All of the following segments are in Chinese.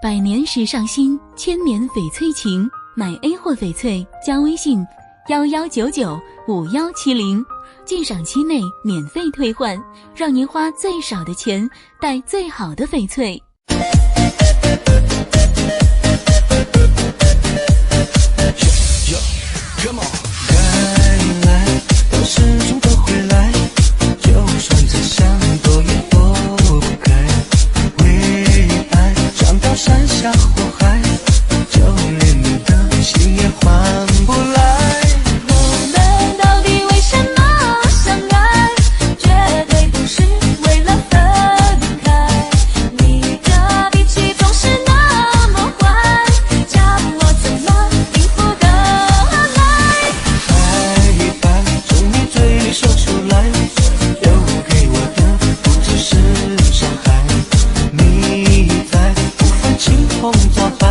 百年时尚新，千年翡翠情。买 A 货翡翠加微信11995170，鉴赏期内免费退换，让您花最少的钱带最好的翡翠。山下火海，就连你的心也换不来。我们到底为什么相爱？绝对不是为了分开。你的脾气总是那么坏，叫我怎么应付得来？爱一半从你嘴里说出来，留给我的不只是伤害。你在青红皂白，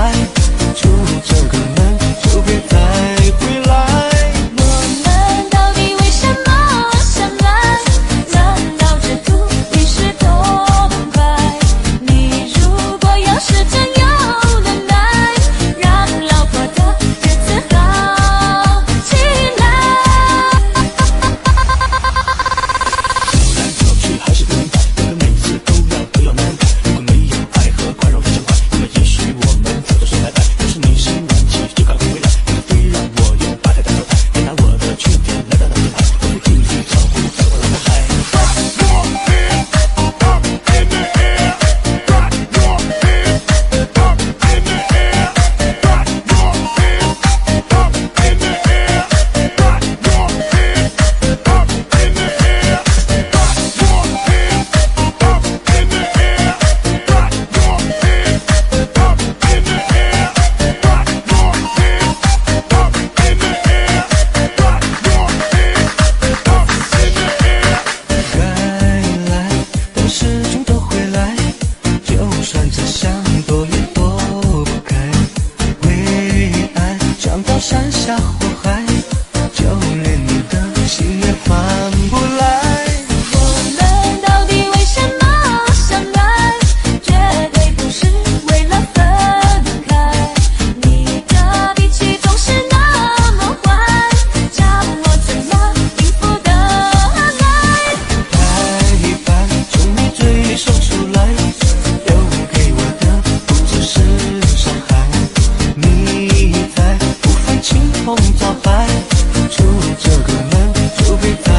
出这个门就别再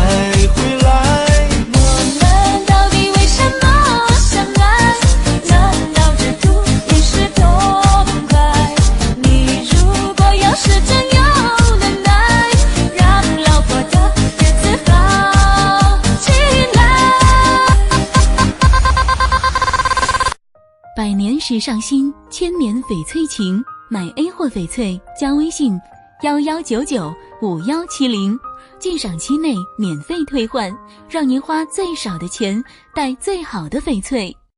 回来。我们到底为什么相爱？难道这途也是痛快？你如果要是真有能耐，让老婆的日子好起来。百年时尚新，千年翡翠情。买 A 货翡翠加微信11995170，鉴赏期内免费退换，让您花最少的钱带最好的翡翠。